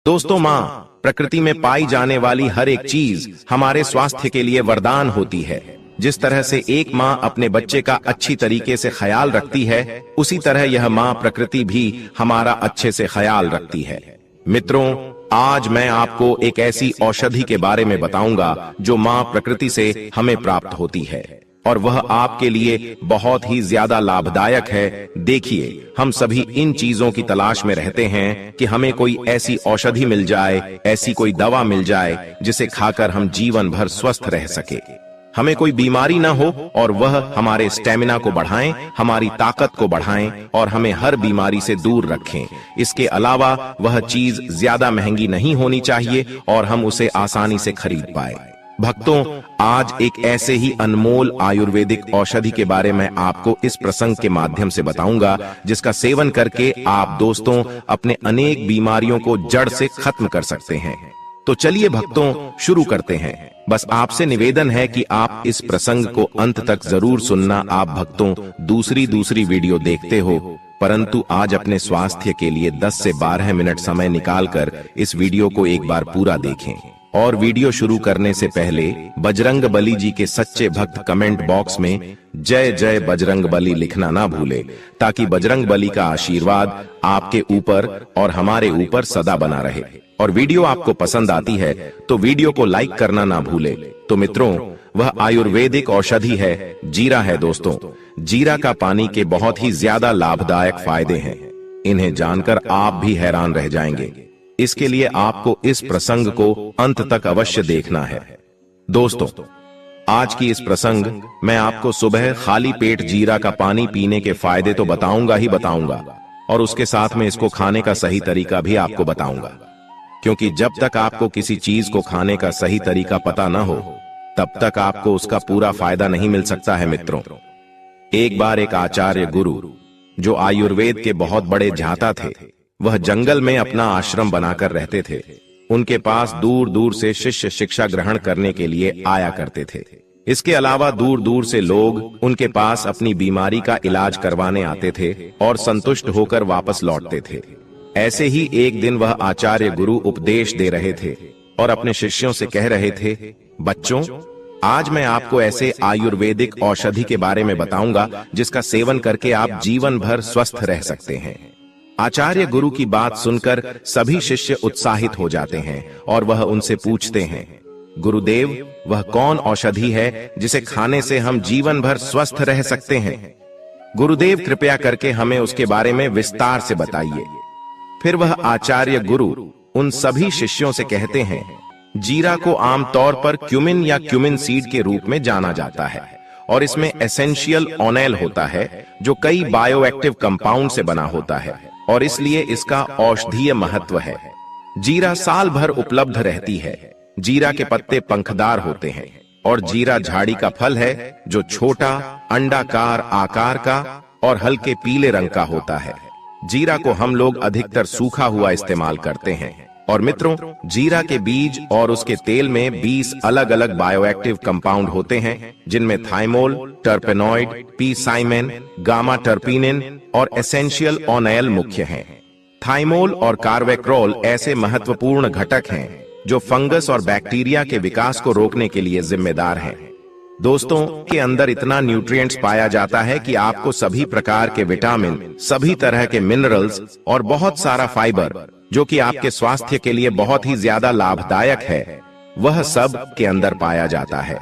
दोस्तों, माँ प्रकृति में पाई जाने वाली हर एक चीज हमारे स्वास्थ्य के लिए वरदान होती है। जिस तरह से एक माँ अपने बच्चे का अच्छी तरीके से ख्याल रखती है, उसी तरह यह माँ प्रकृति भी हमारा अच्छे से ख्याल रखती है। मित्रों, आज मैं आपको एक ऐसी औषधि के बारे में बताऊंगा जो माँ प्रकृति से हमें प्राप्त होती है और वह आपके लिए बहुत ही ज्यादा लाभदायक है। देखिए, हम सभी इन चीजों की तलाश में रहते हैं कि हमें कोई ऐसी औषधि मिल जाए, ऐसी कोई दवा मिल जाए जिसे खाकर हम जीवन भर स्वस्थ रह सके, हमें कोई बीमारी ना हो और वह हमारे स्टेमिना को बढ़ाएं, हमारी ताकत को बढ़ाएं और हमें हर बीमारी से दूर रखें। इसके अलावा वह चीज ज्यादा महंगी नहीं होनी चाहिए और हम उसे आसानी से खरीद पाए। भक्तों, आज एक ऐसे ही अनमोल आयुर्वेदिक औषधि के बारे में आपको इस प्रसंग के माध्यम से बताऊंगा, जिसका सेवन करके आप दोस्तों अपने अनेक बीमारियों को जड़ से खत्म कर सकते हैं। तो चलिए भक्तों, शुरू करते हैं। बस आपसे निवेदन है कि आप इस प्रसंग को अंत तक जरूर सुनना। आप भक्तों दूसरी वीडियो देखते हो, परंतु आज अपने स्वास्थ्य के लिए 10 से 12 मिनट समय निकालकर इस वीडियो को एक बार पूरा देखें। और वीडियो शुरू करने से पहले बजरंग बली जी के सच्चे भक्त कमेंट बॉक्स में जय जय बजरंग बली लिखना ना भूले, ताकि बजरंग बली का आशीर्वाद आपके ऊपर और हमारे ऊपर सदा बना रहे। और वीडियो आपको पसंद आती है तो वीडियो को लाइक करना ना भूले। तो मित्रों, वह आयुर्वेदिक औषधि है, जीरा है। दोस्तों, जीरा का पानी के बहुत ही ज्यादा लाभदायक फायदे हैं। इन्हें जानकर आप भी हैरान रह जाएंगे। इसके लिए आपको इस प्रसंग को अंत तक अवश्य देखना है। दोस्तों, आज की इस प्रसंग मैं आपको सुबह खाली पेट जीरा का पानी पीने के फायदे तो बताऊंगा ही बताऊंगा, और उसके साथ में इसको खाने का सही तरीका भी आपको बताऊंगा। क्योंकि जब तक आपको किसी चीज को खाने का सही तरीका पता न हो, तब तक आपको उसका पूरा फायदा नहीं मिल सकता है। मित्रों, एक बार एक आचार्य गुरु, जो आयुर्वेद के बहुत बड़े झाता थे, वह जंगल में अपना आश्रम बनाकर रहते थे। उनके पास दूर दूर से शिष्य शिक्षा ग्रहण करने के लिए आया करते थे। इसके अलावा दूर दूर से लोग उनके पास अपनी बीमारी का इलाज करवाने आते थे और संतुष्ट होकर वापस लौटते थे। ऐसे ही एक दिन वह आचार्य गुरु उपदेश दे रहे थे और अपने शिष्यों से कह रहे थे, बच्चों, आज मैं आपको ऐसे आयुर्वेदिक औषधि के बारे में बताऊंगा जिसका सेवन करके आप जीवन भर स्वस्थ रह सकते हैं। आचार्य गुरु की बात सुनकर सभी शिष्य उत्साहित हो जाते हैं और वह उनसे पूछते हैं, गुरुदेव, वह कौन औषधि है जिसे खाने से हम जीवन भर स्वस्थ रह सकते हैं? गुरुदेव, कृपया करके हमें उसके बारे में विस्तार से बताइए। फिर वह आचार्य गुरु उन सभी शिष्यों से कहते हैं, जीरा को आमतौर पर क्यूमिन या क्यूमिन सीड के रूप में जाना जाता है और इसमें एसेंशियल ऑनेल होता है, जो कई बायोएक्टिव कंपाउंड से बना होता है और इसलिए इसका औषधीय महत्व है। जीरा साल भर उपलब्ध रहती है। जीरा के पत्ते पंखदार होते हैं और जीरा झाड़ी का फल है, जो छोटा अंडाकार आकार का और हल्के पीले रंग का होता है। जीरा को हम लोग अधिकतर सूखा हुआ इस्तेमाल करते हैं। और मित्रों, जीरा के बीज और उसके तेल में 20 अलग अलग बायोएक्टिव कंपाउंड होते हैं, जिनमें थाइमोल, टर्पेनॉइड, पी-साइमेन, गामा टर्पीनिन और एसेंशियल ऑनेल मुख्य हैं। थाइमोल और कार्वेक्रोल ऐसे महत्वपूर्ण घटक हैं जो फंगस और बैक्टीरिया के विकास को रोकने के लिए जिम्मेदार हैं। दोस्तों, के अंदर इतना न्यूट्रिएंट्स पाया जाता है कि आपको सभी प्रकार के विटामिन, सभी तरह के मिनरल्स और बहुत सारा फाइबर, जो कि आपके स्वास्थ्य के लिए बहुत ही ज्यादा लाभदायक है, वह सब के अंदर पाया जाता है।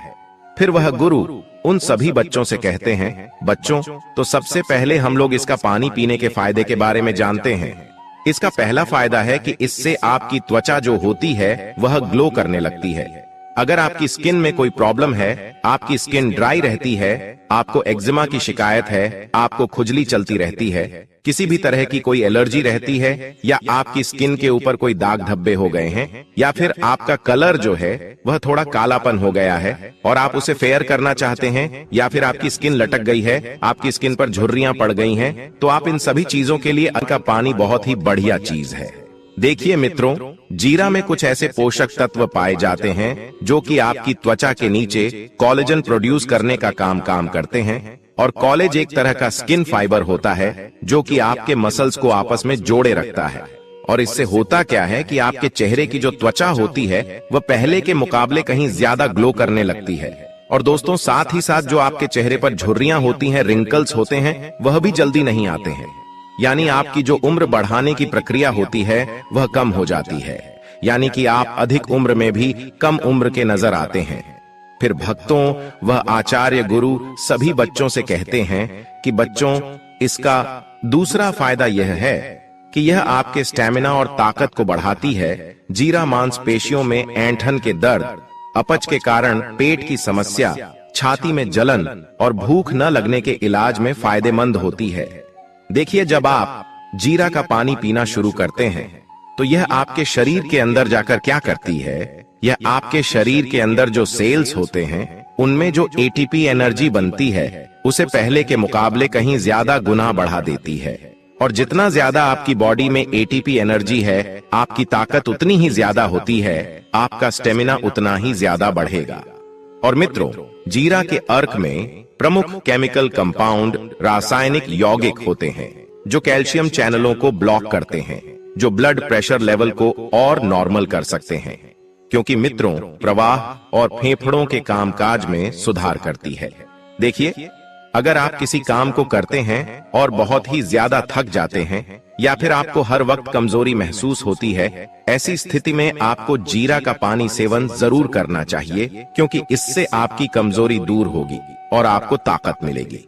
फिर वह गुरु उन सभी बच्चों से कहते हैं, बच्चों, तो सबसे पहले हम लोग इसका पानी पीने के फायदे के बारे में जानते हैं। इसका पहला फायदा है कि इससे आपकी त्वचा जो होती है वह ग्लो करने लगती है। अगर आपकी स्किन में कोई प्रॉब्लम है, आपकी स्किन ड्राई रहती है, आपको एक्जिमा की शिकायत है, आपको खुजली चलती रहती है, किसी भी तरह की कोई एलर्जी रहती है, या आपकी स्किन के ऊपर कोई दाग धब्बे हो गए हैं, या फिर आपका कलर जो है वह थोड़ा कालापन हो गया है और आप उसे फेयर करना चाहते हैं, या फिर आपकी स्किन लटक गई है, आपकी स्किन पर झुर्रियां पड़ गई हैं, तो आप इन सभी चीजों के लिए इनका पानी बहुत ही बढ़िया चीज है। देखिए मित्रों, जीरा में कुछ ऐसे पोषक तत्व पाए जाते हैं जो कि आपकी त्वचा के नीचे कोलेजन प्रोड्यूस करने का काम करते हैं। और कॉलेज एक तरह का स्किन फाइबर होता है जो कि आपके मसल्स को आपस में जोड़े रखता है और इससे होता क्या है कि आपके चेहरे की जो त्वचा होती है वह पहले के मुकाबले कहीं ज्यादा ग्लो करने लगती है। और दोस्तों, साथ ही साथ जो आपके चेहरे पर झुर्रियां होती हैं, रिंकल्स होते हैं, वह भी जल्दी नहीं आते हैं। यानी आपकी जो उम्र बढ़ाने की प्रक्रिया होती है वह कम हो जाती है। यानी कि आप अधिक उम्र में भी कम उम्र के नजर आते हैं। फिर भक्तों व आचार्य गुरु सभी बच्चों से कहते हैं कि बच्चों, इसका दूसरा फायदा यह है कि यह आपके स्टैमिना और ताकत को बढ़ाती है। जीरा मांसपेशियों में ऐंठन के दर्द, अपच के कारण पेट की समस्या, छाती में जलन और भूख न लगने के इलाज में फायदेमंद होती है। देखिए, जब आप जीरा का पानी पीना शुरू करते हैं तो यह आपके शरीर के अंदर जाकर क्या करती है, यह आपके शरीर के अंदर जो सेल्स होते हैं उनमें जो एटीपी एनर्जी बनती है उसे पहले के मुकाबले कहीं ज्यादा गुना बढ़ा देती है। और जितना ज्यादा आपकी बॉडी में एटीपी एनर्जी है, आपकी ताकत उतनी ही ज्यादा होती है, आपका स्टेमिना उतना ही ज्यादा बढ़ेगा। और मित्रों, जीरा के अर्क में प्रमुख केमिकल कंपाउंड रासायनिक यौगिक होते हैं जो कैल्शियम चैनलों को ब्लॉक करते हैं, जो ब्लड प्रेशर लेवल को और नॉर्मल कर सकते हैं। क्योंकि मित्रों, प्रवाह और फेफड़ों के कामकाज में सुधार करती है। देखिए, अगर आप किसी काम को करते हैं और बहुत ही ज्यादा थक जाते हैं या फिर आपको हर वक्त कमजोरी महसूस होती है, ऐसी स्थिति में आपको जीरा का पानी सेवन जरूर करना चाहिए, क्योंकि इससे आपकी कमजोरी दूर होगी और आपको ताकत मिलेगी।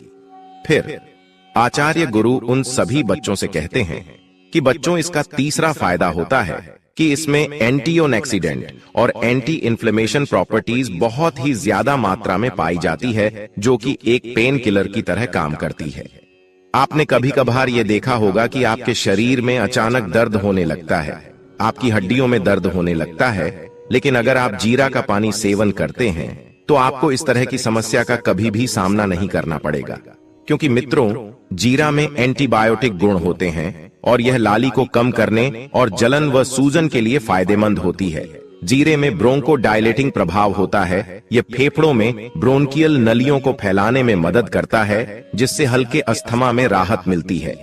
फिर आचार्य गुरु उन सभी बच्चों से कहते हैं कि बच्चों, इसका तीसरा फायदा होता है कि इसमें एंटीऑक्सीडेंट और एंटी इन्फ्लेमेशन प्रॉपर्टीज बहुत ही ज्यादा मात्रा में पाई जाती है, जो कि एक पेन किलर की तरह काम करती है। आपने कभी कभार ये देखा होगा कि आपके शरीर में अचानक दर्द होने लगता है, आपकी हड्डियों में दर्द होने लगता है, लेकिन अगर आप जीरा का पानी सेवन करते हैं तो आपको इस तरह की समस्या का कभी भी सामना नहीं करना पड़ेगा। क्योंकि मित्रों, जीरा में एंटीबायोटिक गुण होते हैं और यह लाली को कम करने और जलन व सूजन के लिए फायदेमंद होती है। जीरे में ब्रोंको डायलेटिंग प्रभाव होता है। यह फेफड़ों में ब्रोंकियल नलियों को फैलाने में मदद करता है, जिससे हल्के अस्थमा में राहत मिलती है।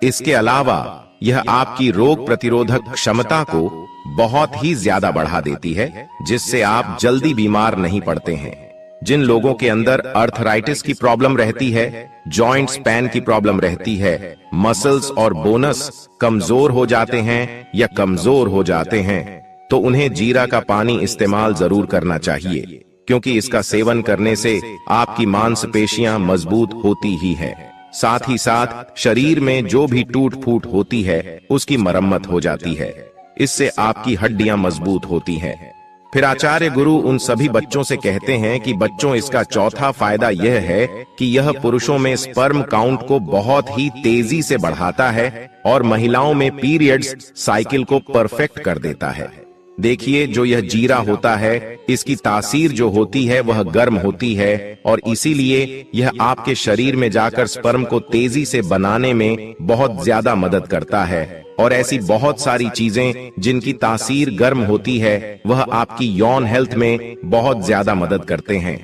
इसके अलावा यह आपकी रोग प्रतिरोधक क्षमता को बहुत ही ज्यादा बढ़ा देती है, जिससे आप जल्दी बीमार नहीं पड़ते हैं। जिन लोगों के अंदर अर्थराइटिस की प्रॉब्लम रहती है, जॉइंट्स पेन की प्रॉब्लम रहती है, मसल्स और बोनस कमजोर हो जाते हैं या कमजोर हो जाते हैं, तो उन्हें जीरा का पानी इस्तेमाल जरूर करना चाहिए, क्योंकि इसका सेवन करने से आपकी मांसपेशियां मजबूत होती ही हैं। साथ ही साथ शरीर में जो भी टूट फूट होती है उसकी मरम्मत हो जाती है। इससे आपकी हड्डियां मजबूत होती हैं। फिर आचार्य गुरु उन सभी बच्चों से कहते हैं कि बच्चों, इसका चौथा फायदा यह है कि यह पुरुषों में स्पर्म काउंट को बहुत ही तेजी से बढ़ाता है और महिलाओं में पीरियड्स साइकिल को परफेक्ट कर देता है। देखिए, जो यह जीरा होता है, इसकी तासीर जो होती है वह गर्म होती है और इसीलिए यह आपके शरीर में जाकर स्पर्म को तेजी से बनाने में बहुत ज्यादा मदद करता है। और ऐसी बहुत सारी चीजें जिनकी तासीर गर्म होती है वह आपकी यौन हेल्थ में बहुत ज्यादा मदद करते हैं।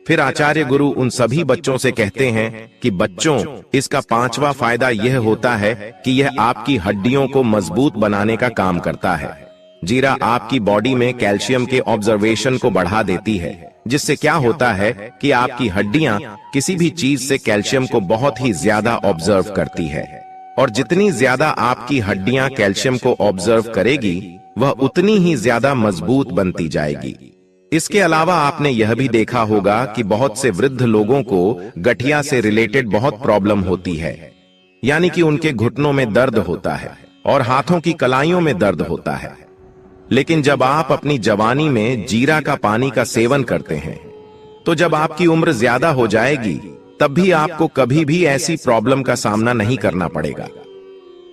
फिर आचार्य गुरु उन सभी बच्चों से कहते हैं कि बच्चों, इसका पांचवा फायदा यह होता है कि यह आपकी हड्डियों को मजबूत बनाने का काम करता है। जीरा आपकी बॉडी में कैल्शियम के ऑब्जर्वेशन को बढ़ा देती है, जिससे क्या होता है कि आपकी हड्डियां किसी भी चीज से कैल्शियम को बहुत ही ज्यादा ऑब्जर्व करती है। और जितनी ज्यादा आपकी हड्डियां कैल्शियम को ऑब्जर्व करेगी, वह उतनी ही ज्यादा मजबूत बनती जाएगी। इसके अलावा आपने यह भी देखा होगा कि बहुत से वृद्ध लोगों को गठिया से रिलेटेड बहुत प्रॉब्लम होती है, यानी कि उनके घुटनों में दर्द होता है और हाथों की कलाइयों में दर्द होता है। लेकिन जब आप अपनी जवानी में जीरा का पानी का सेवन करते हैं, तो जब आपकी उम्र ज्यादा हो जाएगी तब भी आपको कभी भी ऐसी प्रॉब्लम का सामना नहीं करना पड़ेगा।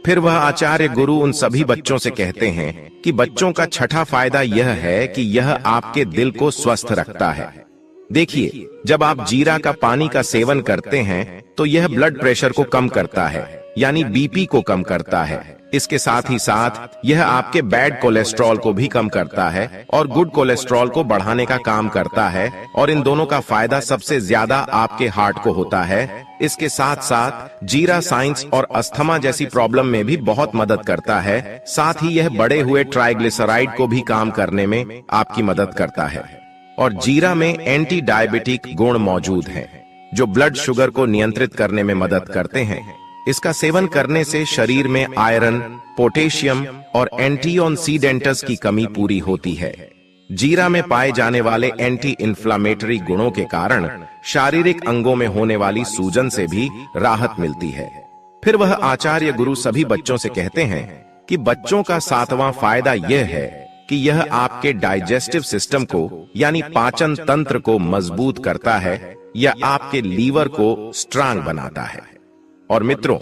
फिर वह आचार्य गुरु उन सभी बच्चों से कहते हैं कि बच्चों का छठा फायदा यह है कि यह आपके दिल को स्वस्थ रखता है। देखिए, जब आप जीरा का पानी का सेवन करते हैं तो यह ब्लड प्रेशर को कम करता है, यानी बीपी को कम करता है। इसके साथ ही साथ यह आपके बैड कोलेस्ट्रॉल को भी कम करता है और गुड कोलेस्ट्रॉल को बढ़ाने का काम करता है। और इन दोनों का फायदा सबसे ज्यादा आपके हार्ट को होता है इसके साथ साथ जीरा साइंस और अस्थमा जैसी प्रॉब्लम में भी बहुत मदद करता है। साथ ही यह बढ़े हुए ट्राइग्लिसराइड को भी काम करने में आपकी मदद करता है। और जीरा में एंटी डायबिटिक गुण मौजूद हैं, जो ब्लड शुगर को नियंत्रित करने में मदद करते हैं। इसका सेवन करने से शरीर में आयरन, पोटेशियम और एंटीऑक्सीडेंट्स की कमी पूरी होती है। जीरा में पाए जाने वाले एंटी इन्फ्लामेटरी गुणों के कारण शारीरिक अंगों में होने वाली सूजन से भी राहत मिलती है। फिर वह आचार्य गुरु सभी बच्चों से कहते हैं कि बच्चों का 7वां फायदा यह है कि यह आपके डाइजेस्टिव सिस्टम को यानी पाचन तंत्र को मजबूत करता है या आपके लीवर को स्ट्रांग बनाता है। और मित्रों,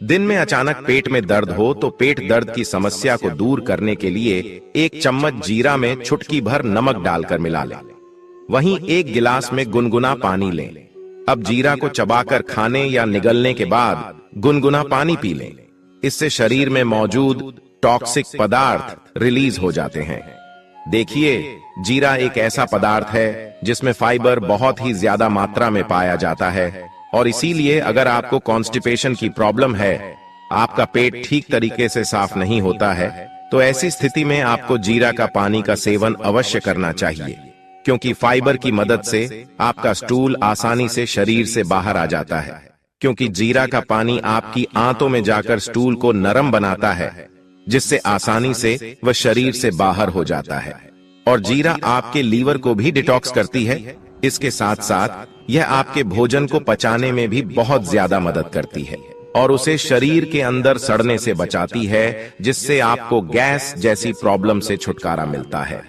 दिन में अचानक पेट में दर्द हो तो पेट दर्द की समस्या को दूर करने के लिए 1 चम्मच जीरा में चुटकी भर नमक डालकर मिला लें। वहीं 1 गिलास में गुनगुना पानी लें। अब जीरा को चबाकर खाने या निगलने के बाद गुनगुना पानी पी लें। इससे शरीर में मौजूद टॉक्सिक पदार्थ रिलीज हो जाते हैं। देखिए, जीरा एक ऐसा पदार्थ है जिसमें फाइबर बहुत ही ज्यादा मात्रा में पाया जाता है और इसीलिए अगर आपको कॉन्स्टिपेशन की प्रॉब्लम है, आपका पेट ठीक तरीके से साफ नहीं होता है, तो ऐसी स्थिति में आपको जीरा का पानी का सेवन अवश्य करना चाहिए, क्योंकि फाइबर की मदद से आपका स्टूल आसानी से शरीर से बाहर आ जाता है। क्योंकि जीरा का पानी आपकी आंतों में जाकर स्टूल को नरम बनाता है, जिससे आसानी से वह शरीर से बाहर हो जाता है। और जीरा आपके लीवर को भी डिटॉक्स करती है। इसके साथ साथ यह आपके भोजन को पचाने में भी बहुत ज्यादा मदद करती है और उसे शरीर के अंदर सड़ने से बचाती है, जिससे आपको गैस जैसी प्रॉब्लम से छुटकारा मिलता है।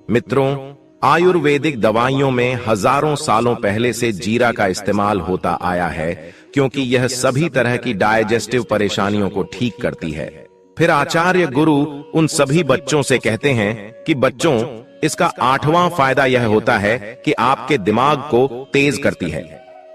मित्रों, आयुर्वेदिक दवाइयों में हजारों सालों पहले से जीरा का इस्तेमाल होता आया है, क्योंकि यह सभी तरह की डाइजेस्टिव परेशानियों को ठीक करती है। फिर आचार्य गुरु उन सभी बच्चों से कहते हैं कि बच्चों, इसका 8वां फायदा यह होता है कि आपके दिमाग को तेज करती है।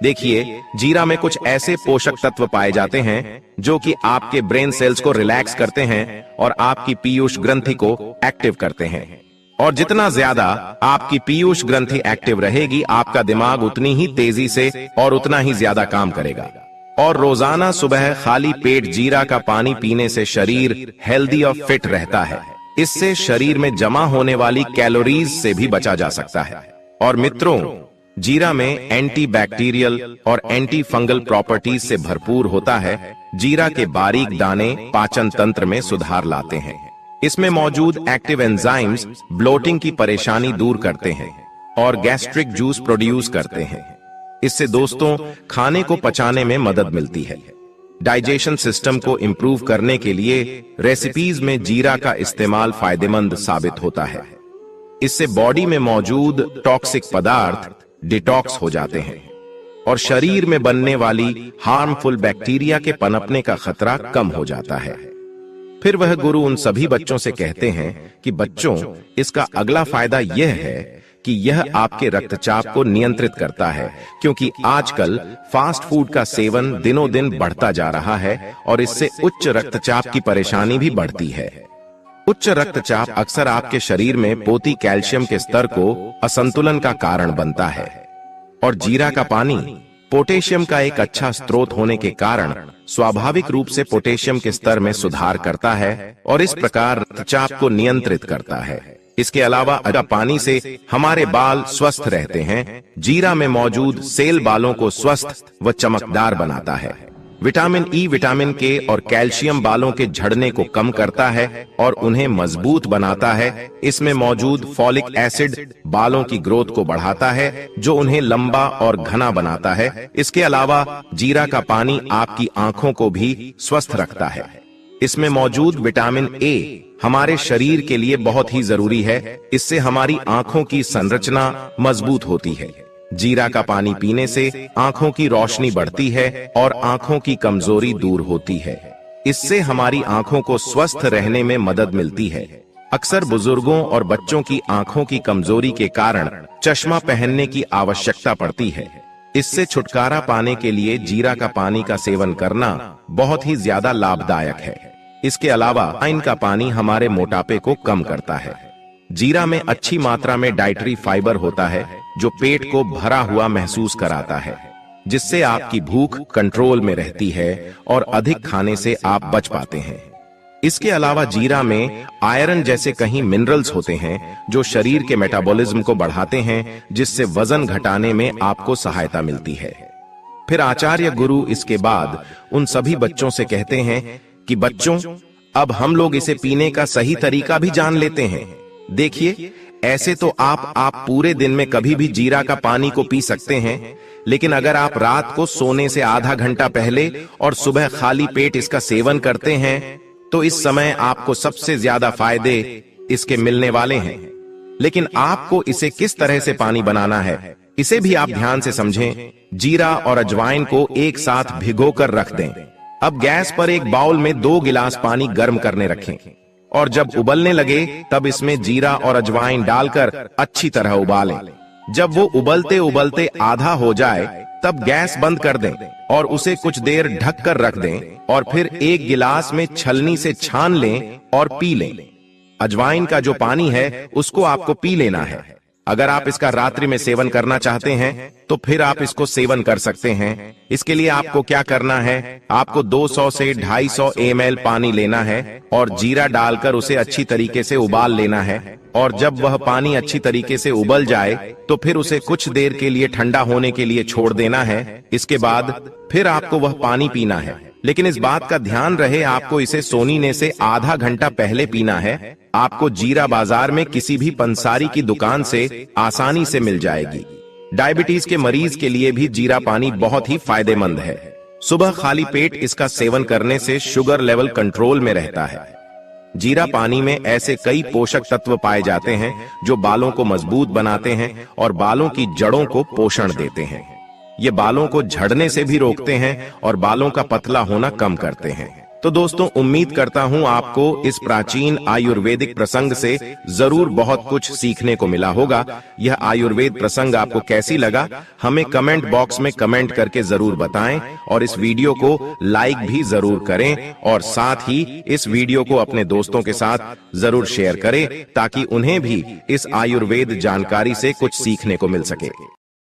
देखिए, जीरा में कुछ ऐसे पोषक तत्व पाए जाते हैं जो कि आपके ब्रेन सेल्स को रिलैक्स करते हैं और आपकी पीयूष ग्रंथि को एक्टिव करते हैं। और जितना ज्यादा आपकी पीयूष ग्रंथि एक्टिव रहेगी, आपका दिमाग उतनी ही तेजी से और उतना ही ज्यादा काम करेगा। और रोजाना सुबह खाली पेट जीरा का पानी पीने से शरीर हेल्दी और फिट रहता है। इससे शरीर में जमा होने वाली कैलोरीज से भी बचा जा सकता है। और मित्रों, जीरा में एंटी बैक्टीरियल और एंटी फंगल प्रॉपर्टीज से भरपूर होता है। जीरा के बारीक दाने पाचन तंत्र में सुधार लाते हैं। इसमें मौजूद एक्टिव एंजाइम्स ब्लोटिंग की परेशानी दूर करते हैं और गैस्ट्रिक जूस प्रोड्यूस करते हैं। इससे दोस्तों, खाने को पचाने में मदद मिलती है। डाइजेशन सिस्टम को इंप्रूव करने के लिए रेसिपीज में जीरा का इस्तेमाल फायदेमंद साबित होता है। इससे बॉडी में मौजूद टॉक्सिक पदार्थ डिटॉक्स हो जाते हैं और शरीर में बनने वाली हार्मफुल बैक्टीरिया के पनपने का खतरा कम हो जाता है। फिर वह गुरु उन सभी बच्चों से कहते हैं कि बच्चों, इसका अगला फायदा यह है कि यह आपके रक्तचाप को नियंत्रित करता है, क्योंकि आजकल फास्ट फूड का सेवन दिनों दिन बढ़ता जा रहा है और इससे उच्च रक्तचाप की परेशानी भी बढ़ती है। उच्च रक्तचाप अक्सर आपके शरीर में पोती कैल्शियम के स्तर को असंतुलन का कारण बनता है। और जीरा का पानी पोटेशियम का एक अच्छा स्रोत होने के कारण स्वाभाविक रूप से पोटेशियम के स्तर में सुधार करता है और इस प्रकार रक्तचाप को नियंत्रित करता है। इसके अलावा अगर पानी से हमारे बाल स्वस्थ रहते हैं, जीरा में मौजूद सेल बालों को स्वस्थ व चमकदार बनाता है। विटामिन ई, विटामिन के और कैल्शियम बालों के झड़ने को कम करता है और उन्हें मजबूत बनाता है। इसमें मौजूद फॉलिक एसिड बालों की ग्रोथ को बढ़ाता है, जो उन्हें लंबा और घना बनाता है। इसके अलावा जीरा का पानी आपकी आंखों को भी स्वस्थ रखता है। इसमें मौजूद विटामिन ए हमारे शरीर के लिए बहुत ही जरूरी है। इससे हमारी आंखों की संरचना मजबूत होती है। जीरा का पानी पीने से आंखों की रोशनी बढ़ती है और आंखों की कमजोरी दूर होती है। इससे हमारी आंखों को स्वस्थ रहने में मदद मिलती है। अक्सर बुजुर्गों और बच्चों की आंखों की कमजोरी के कारण चश्मा पहनने की आवश्यकता पड़ती है। इससे छुटकारा पाने के लिए जीरा का पानी का सेवन करना बहुत ही ज्यादा लाभदायक है। इसके अलावा वाइन का पानी हमारे मोटापे को कम करता है। जीरा में अच्छी मात्रा में डाइटरी फाइबर होता है, जो पेट को भरा हुआ महसूस कराता है। जिससे आपकी भूख कंट्रोल में रहती है और अधिक खाने से आप बच पाते हैं। इसके अलावा जीरा में आयरन जैसे कई मिनरल्स होते हैं जो शरीर के मेटाबॉलिज्म को बढ़ाते हैं, जिससे वजन घटाने में आपको सहायता मिलती है। फिर आचार्य गुरु इसके बाद उन सभी बच्चों से कहते हैं कि बच्चों, अब हम लोग इसे पीने का सही तरीका भी जान लेते हैं। देखिए, ऐसे तो आप पूरे दिन में कभी भी जीरा का पानी को पी सकते हैं, लेकिन अगर आप रात को सोने से आधा घंटा पहले और सुबह खाली पेट इसका सेवन करते हैं तो इस समय आपको सबसे ज्यादा फायदे इसके मिलने वाले हैं। लेकिन आपको इसे किस तरह से पानी बनाना है, इसे भी आप ध्यान से समझें। जीरा और अजवाइन को एक साथ भिगोकर रख दें। अब गैस पर एक बाउल में 2 गिलास पानी गर्म करने रखें और जब उबलने लगे तब इसमें जीरा और अजवाइन डालकर अच्छी तरह उबालें। जब वो उबलते उबलते आधा हो जाए तब गैस बंद कर दें और उसे कुछ देर ढक कर रख दें और फिर एक गिलास में छलनी से छान लें और पी लें। अजवाइन का जो पानी है उसको आपको पी लेना है। अगर आप इसका रात्रि में सेवन करना चाहते हैं तो फिर आप इसको सेवन कर सकते हैं। इसके लिए आपको क्या करना है, आपको 200 से 250 ml पानी लेना है और जीरा डालकर उसे अच्छी तरीके से उबाल लेना है। और जब वह पानी अच्छी तरीके से उबल जाए तो फिर उसे कुछ देर के लिए ठंडा होने के लिए छोड़ देना है। इसके बाद फिर आपको वह पानी पीना है, लेकिन इस बात का ध्यान रहे आपको इसे सोने से आधा घंटा पहले पीना है। आपको जीरा बाजार में किसी भी पंसारी की दुकान से आसानी से मिल जाएगी। डायबिटीज के मरीज के लिए भी जीरा पानी बहुत ही फायदेमंद है। सुबह खाली पेट इसका सेवन करने से शुगर लेवल कंट्रोल में रहता है। जीरा पानी में ऐसे कई पोषक तत्व पाए जाते हैं जो बालों को मजबूत बनाते हैं और बालों की जड़ों को पोषण देते हैं। ये बालों को झड़ने से भी रोकते हैं और बालों का पतला होना कम करते हैं। तो दोस्तों, उम्मीद करता हूं आपको इस प्राचीन आयुर्वेदिक प्रसंग से जरूर बहुत कुछ सीखने को मिला होगा। यह आयुर्वेद प्रसंग आपको कैसी लगा, हमें कमेंट बॉक्स में कमेंट करके जरूर बताएं और इस वीडियो को लाइक भी जरूर करें और साथ ही इस वीडियो को अपने दोस्तों के साथ जरूर शेयर करें ताकि उन्हें भी इस आयुर्वेद जानकारी से कुछ सीखने को मिल सके।